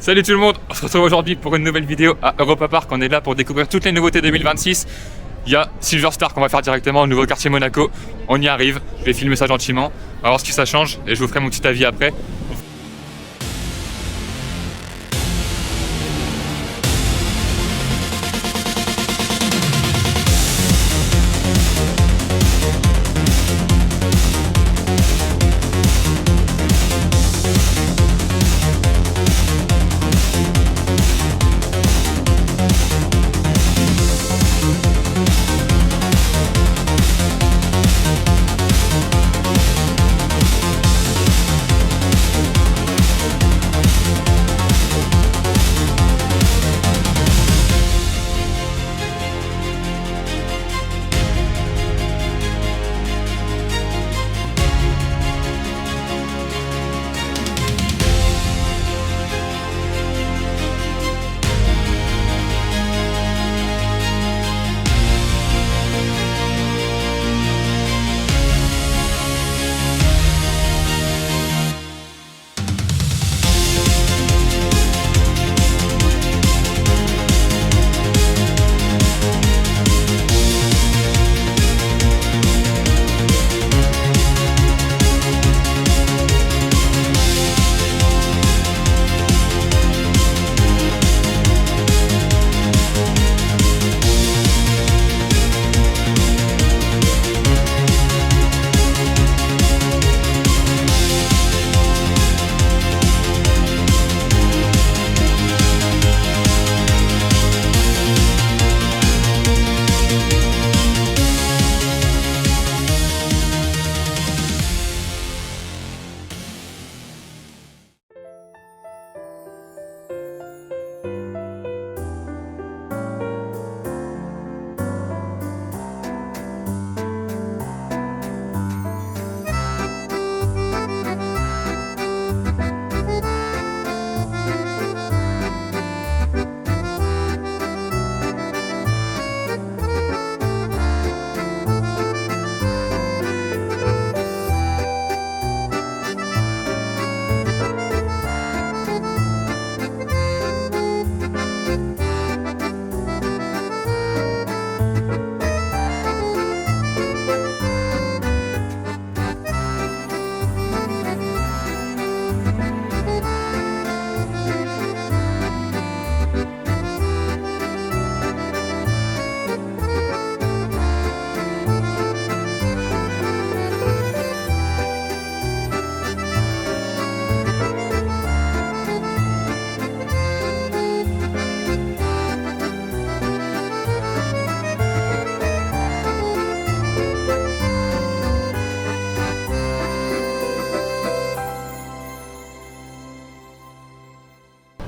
Salut tout le monde, on se retrouve aujourd'hui pour une nouvelle vidéo à Europa Park. On est là pour découvrir toutes les nouveautés 2026. Il y a Silver Star qu'on va faire directement au nouveau quartier Monaco. On y arrive, je vais filmer ça gentiment. On va voir ce que ça change et je vous ferai mon petit avis après.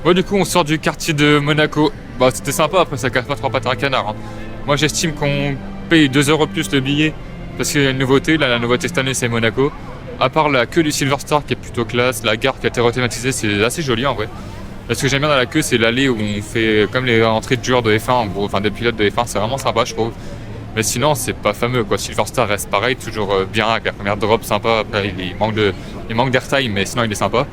Bon, du coup on sort du quartier de Monaco. Bah c'était sympa, après ça casse pas trois pattes à un canard hein. Moi j'estime qu'on paye 2 € de plus le billet parce qu'il y a une nouveauté, là la nouveauté cette année c'est Monaco. À part la queue du Silver Star qui est plutôt classe, la gare qui a été rethématisée, c'est assez joli en vrai. Et ce que j'aime bien dans la queue c'est l'allée où on fait comme les entrées de joueurs de F1 en gros, enfin des pilotes de F1, c'est vraiment sympa je trouve. Mais sinon c'est pas fameux quoi, Silver Star reste pareil, toujours bien avec la première drop sympa, après il manque d'airtime mais sinon il est sympa.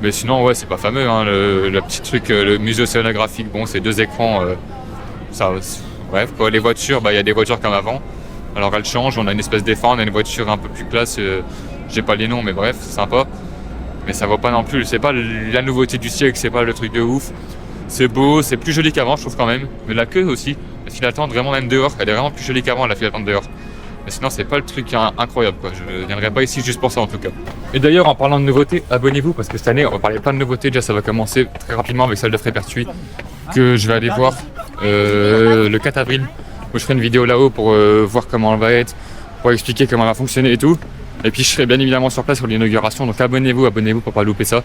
Mais sinon ouais c'est pas fameux hein, le petit truc, le musée océanographique, bon c'est 2 écrans, ça, bref quoi. Les voitures, bah il y a des voitures comme avant, alors elles changent, on a une espèce d'F1, on a une voiture un peu plus classe, j'ai pas les noms mais bref c'est sympa. Mais ça vaut pas non plus, c'est pas la nouveauté du siècle, c'est pas le truc de ouf. C'est beau, c'est plus joli qu'avant je trouve quand même, mais la queue aussi, la file d'attente vraiment même dehors, elle est vraiment plus jolie qu'avant la file d'attente dehors. Mais sinon c'est pas le truc incroyable quoi, je viendrai pas ici juste pour ça en tout cas. Et d'ailleurs en parlant de nouveautés, abonnez-vous parce que cette année on va parler plein de nouveautés, déjà ça va commencer très rapidement avec celle de Frépertuis que je vais aller voir le 4 avril où je ferai une vidéo là-haut pour voir comment elle va être, pour expliquer comment elle va fonctionner et tout. Et puis je serai bien évidemment sur place pour l'inauguration, donc abonnez-vous pour pas louper ça.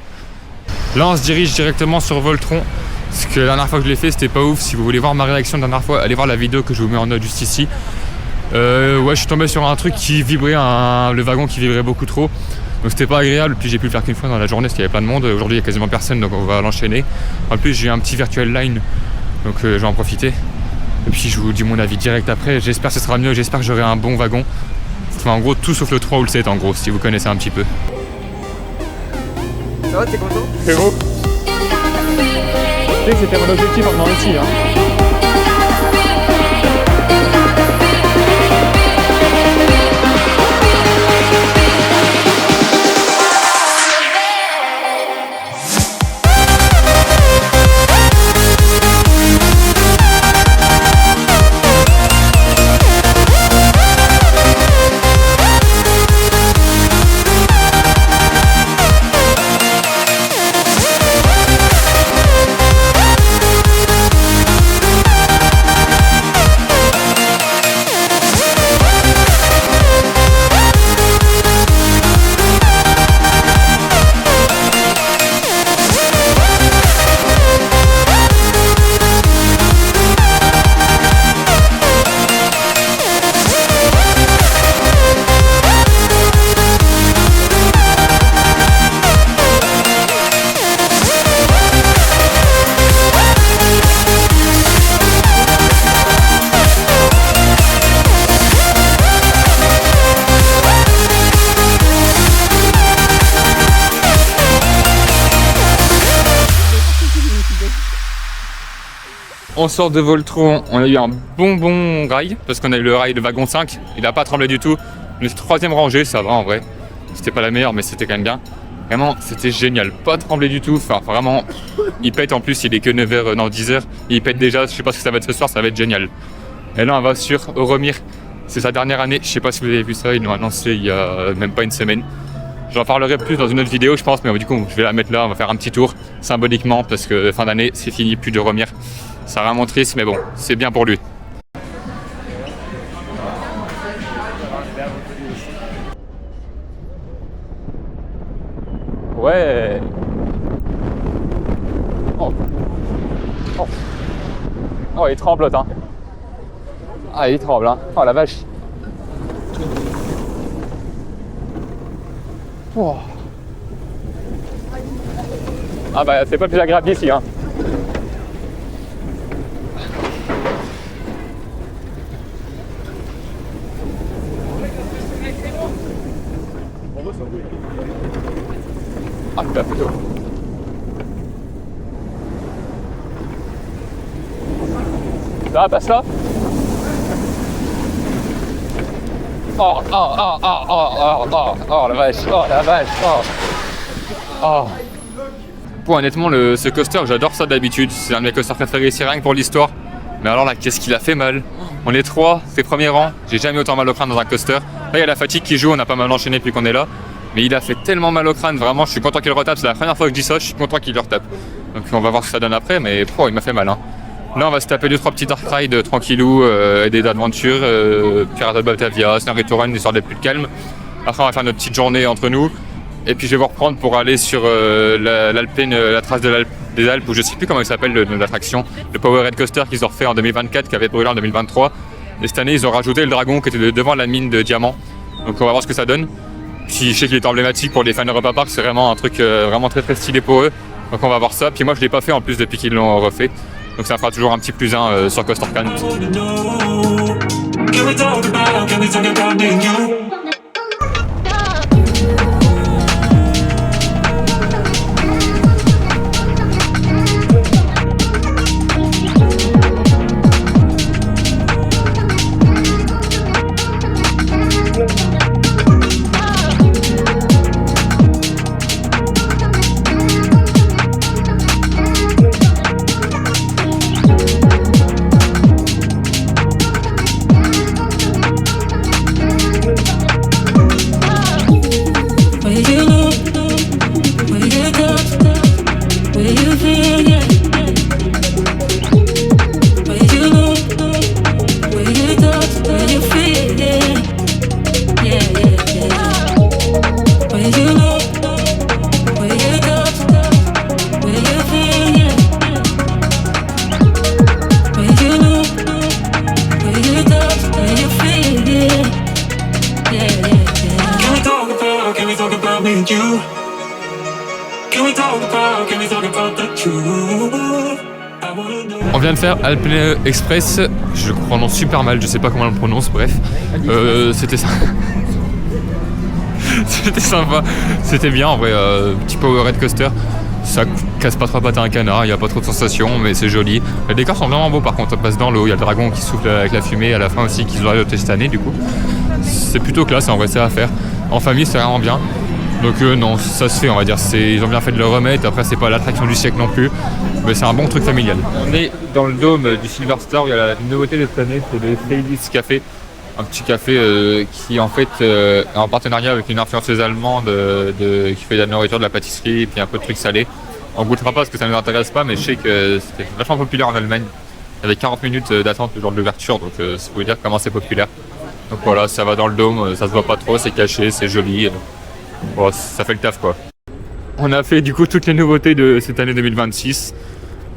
Là on se dirige directement sur Voltron, parce que la dernière fois que je l'ai fait c'était pas ouf. Si vous voulez voir ma réaction la dernière fois, allez voir la vidéo que je vous mets en note juste ici. Ouais, je suis tombé sur un truc qui vibrait, le wagon qui vibrait beaucoup trop. Donc c'était pas agréable, puis j'ai pu le faire qu'une fois dans la journée parce qu'il y avait plein de monde. Aujourd'hui il y a quasiment personne, donc on va l'enchaîner. En plus j'ai un petit virtual line, donc je vais en profiter. Et puis je vous dis mon avis direct après, j'espère que ce sera mieux, j'espère que j'aurai un bon wagon. Enfin en gros tout sauf le 3 ou le 7 en gros, si vous connaissez un petit peu. Ça va, t'es content? C'est beau. sais que c'était mon objectif en venant ici. Hein. On sort de Voltron, on a eu un bon rail, parce qu'on a eu le rail de wagon 5, il n'a pas tremblé du tout. Le troisième rangée, ça va en vrai. C'était pas la meilleure, mais c'était quand même bien. Vraiment, c'était génial, pas tremblé du tout. Enfin, vraiment, il pète en plus, il est que 9h, non 10h. Il pète déjà, je sais pas ce que ça va être ce soir, ça va être génial. Et là, on va sur Euromir, c'est sa dernière année. Je sais pas si vous avez vu ça, ils l'ont annoncé il y a même pas une semaine. J'en parlerai plus dans une autre vidéo, je pense, mais du coup, je vais la mettre là, on va faire un petit tour, symboliquement, parce que fin d'année, c'est fini, plus de Euromir. C'est vraiment triste, mais bon, c'est bien pour lui. Ouais. Oh, il tremble, hein. Ah, il tremble, hein. Oh, la vache. Oh. Ah bah, c'est pas plus agréable ici, hein. Ah, la photo. Ça va, passe là. Oh la vache, Bon, honnêtement, ce coaster, j'adore ça d'habitude. C'est un de mes coasters préférés ici, rien que pour l'histoire. Mais alors là, qu'est-ce qu'il a fait mal. On est 3, c'est premier rang. J'ai jamais autant mal au crâne dans un coaster. Là, il y a la fatigue qui joue, on a pas mal enchaîné depuis qu'on est là. Mais il a fait tellement mal au crâne, vraiment, je suis content qu'il le retape. C'est la première fois que je dis ça, je suis content qu'il le retape. Donc on va voir ce que ça donne après, mais il m'a fait mal. Hein. Là, on va se taper 2-3 petits dark rides tranquillou, et des aventures, Pirates of Batavia, Snarry to Run, histoire d'être plus calme. Après, on va faire notre petite journée entre nous. Et puis je vais vous reprendre pour aller sur l'Alpine, la trace des Alpes, où je sais plus comment il s'appelle l'attraction, le Powerhead Coaster qu'ils ont refait en 2024, qui avait brûlé en 2023. Et cette année, ils ont rajouté le dragon qui était devant la mine de diamants. Donc on va voir ce que ça donne. Puis je sais qu'il est emblématique pour les fans de Europa Park, c'est vraiment un truc vraiment très stylé pour eux. Donc on va voir ça. Puis moi, je l'ai pas fait en plus depuis qu'ils l'ont refait. Donc ça fera toujours un petit plus 1 sur Coaster Count. On vient de faire Alpine Express, je le prononce super mal, je sais pas comment on le prononce, bref. C'était ça. C'était sympa, c'était bien en vrai, petit Powerhead Coaster. Ça casse pas trop la patte à un canard, il n'y a pas trop de sensations, mais c'est joli. Les décors sont vraiment beaux par contre, on passe dans l'eau, il y a le dragon qui souffle avec la fumée à la fin aussi, qu'ils ont adopté cette année du coup. C'est plutôt classe, en vrai c'est à faire. En famille c'est vraiment bien. Donc non, ça se fait on va dire, ils ont bien fait de le remettre, après c'est pas l'attraction du siècle non plus, mais c'est un bon truc familial. On est dans le dôme du Silver Star, il y a la nouveauté de cette année, c'est le Playlist Café. Un petit café qui en fait est en partenariat avec une influenceuse allemande qui fait de la nourriture, de la pâtisserie et puis un peu de trucs salés. On goûtera pas parce que ça ne nous intéresse pas, mais je sais que c'était vachement populaire en Allemagne. Il y avait 40 minutes d'attente le jour de l'ouverture, donc ça veut dire comment c'est populaire. Donc voilà, ça va dans le dôme, ça se voit pas trop, c'est caché, c'est joli. Bon, ça fait le taf quoi. On a fait du coup toutes les nouveautés de cette année 2026.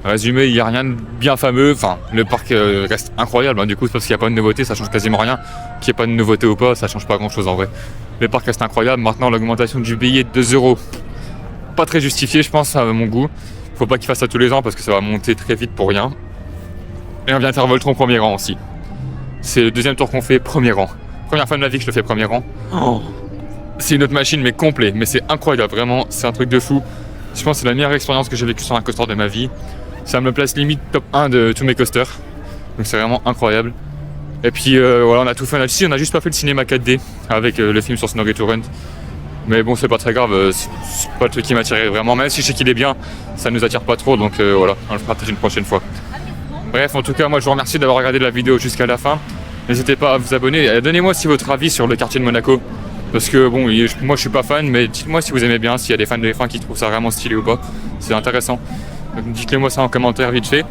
Résumé, il n'y a rien de bien fameux. Enfin, le parc reste incroyable. Du coup, c'est parce qu'il n'y a pas de nouveauté, ça change quasiment rien. Qu'il n'y ait pas de nouveauté ou pas, ça change pas grand chose en vrai. Le parc reste incroyable. Maintenant, l'augmentation du billet de 2 €, pas très justifiée, je pense, à mon goût. Faut pas qu'il fasse ça tous les ans parce que ça va monter très vite pour rien. Et on vient faire Voltron premier rang aussi. C'est le deuxième tour qu'on fait premier rang. Première fois de ma vie que je le fais premier rang. Oh. C'est une autre machine, mais complet. Mais c'est incroyable, vraiment, c'est un truc de fou. Je pense que c'est la meilleure expérience que j'ai vécue sur un coaster de ma vie. Ça me place limite top 1 de tous mes coasters. Donc c'est vraiment incroyable. Et puis voilà, on a tout fait. On a juste pas fait le cinéma 4D avec le film sur Snorri Turent. Mais bon, c'est pas très grave, c'est pas le truc qui m'attirait vraiment. Même si je sais qu'il est bien, ça nous attire pas trop. Donc voilà, on le fera peut-être une prochaine fois. Bref, en tout cas, moi je vous remercie d'avoir regardé la vidéo jusqu'à la fin. N'hésitez pas à vous abonner. Donnez-moi aussi votre avis sur le quartier de Monaco. Parce que bon, moi je suis pas fan, mais dites-moi si vous aimez bien, s'il y a des fans de F1 qui trouvent ça vraiment stylé ou pas. C'est intéressant. Donc dites-le moi ça en commentaire vite fait,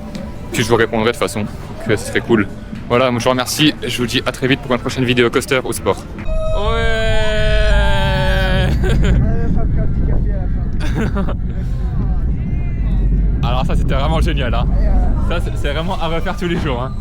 puis je vous répondrai de toute façon, donc ce serait cool. Voilà, moi je vous remercie, je vous dis à très vite pour une prochaine vidéo coaster au sport. Ouais. Alors ça c'était vraiment génial, hein. Ça c'est vraiment à refaire tous les jours, hein.